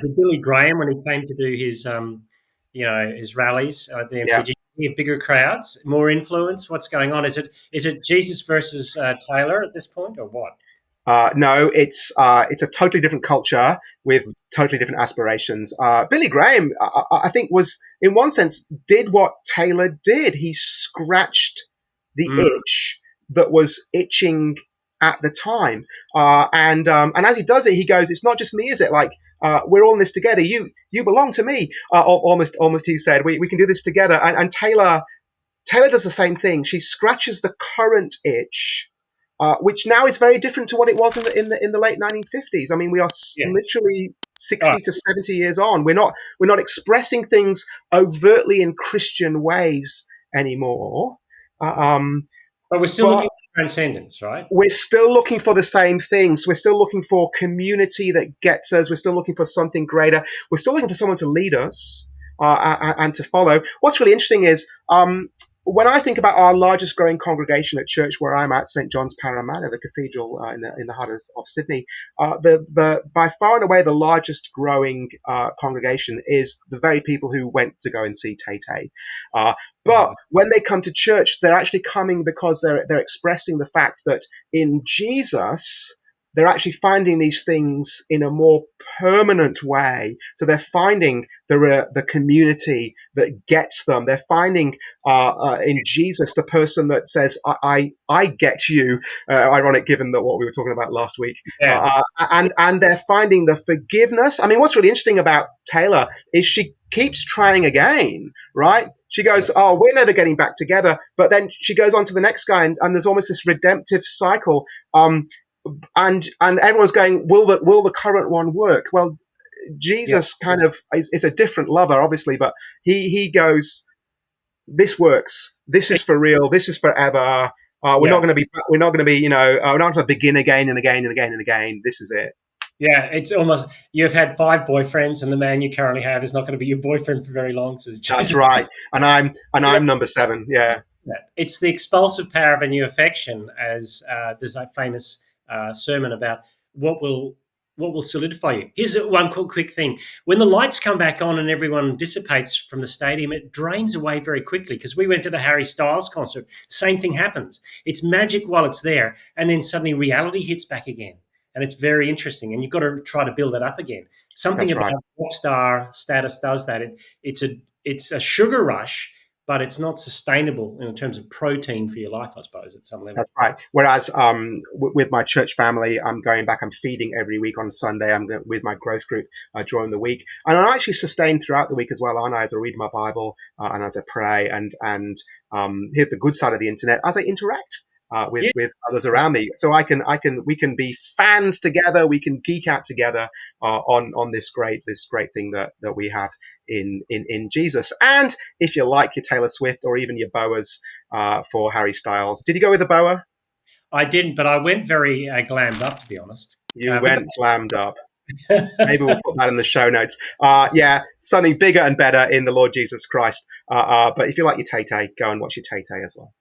Did Billy Graham, when he came to do his, his rallies at the Yeah. MCG, he have bigger crowds, more influence? What's going on? Is it Jesus versus Taylor at this point, or what? No, it's a totally different culture with totally different aspirations. Billy Graham, I think, was in one sense did what Taylor did. He scratched the Mm, itch that was itching at the time, and as he does it, he goes, "It's not just me, is it? Like we're all in this together. You belong to me." Almost, he said, "We can do this together." And Taylor does the same thing. She scratches the current itch, which now is very different to what it was in the late 1950s. I mean, we are yes. literally Oh, 60 to 70 years on. We're not expressing things overtly in Christian ways anymore. Uh, um, but we're still looking but for transcendence, right? we're still looking for the same things. We're still looking for community that gets us. We're still looking for something greater. We're still looking for someone to lead us and to follow. What's really interesting is when I think about our largest growing congregation at church where I'm at, St. John's Parramatta, the cathedral in the heart of Sydney, the by far and away the largest growing congregation is the very people who went to go and see Tay Tay. But Wow. when they come to church, they're actually coming because they're expressing the fact that in Jesus, they're actually finding these things in a more permanent way. So they're finding the community that gets them. They're finding in Jesus the person that says, I get you. Ironic, given that what we were talking about last week. Yeah. And they're finding the forgiveness. I mean, what's really interesting about Taylor is she keeps trying again, right? She Yeah. goes, "Oh, we're never getting back together." But then she goes on to the next guy, and there's almost this redemptive cycle. And everyone's going, will the current one work? Well, Yeah. Jesus kind of is a different lover, obviously, but he goes, this works. This is for real. This is forever. We're not Yeah. going to be. We're not going to be. We're not going to begin again and again and again and again. This is it. Yeah. It's almost you've had five boyfriends, and the man you currently have is not going to be your boyfriend for very long, says That's Jesus. right. And I'm number 7. Yeah. It's the expulsive power of a new affection, as there's that famous sermon about what will what will solidify you. Here's one quick thing: when the lights come back on and everyone dissipates from the stadium, it drains away very quickly. Because we went to the Harry Styles concert, same thing happens. It's magic while it's there, and then suddenly reality hits back again, and it's very interesting. And you've got to try to build it up again. Something That's right. about rock star status does that. It's a sugar rush, but it's not sustainable in terms of protein for your life, I suppose, at some level. That's right. Whereas with my church family, I'm going back. I'm feeding every week on Sunday. With my growth group during the week, and I'm actually sustained throughout the week as well, aren't I? As I read my Bible and as I pray, and here's the good side of the internet as I interact. Yeah, With others around me, so we can be fans together. We can geek out together on this great thing that we have in Jesus. And if you like your Taylor Swift or even your Boas, for Harry Styles. Did you go with a boa? I didn't, but I went very glammed up, to be honest. You But went glammed up. that's Maybe we'll put that in the show notes. Yeah, something bigger and better in the Lord Jesus Christ. But if you like your Tay Tay, go and watch your Tay Tay as well.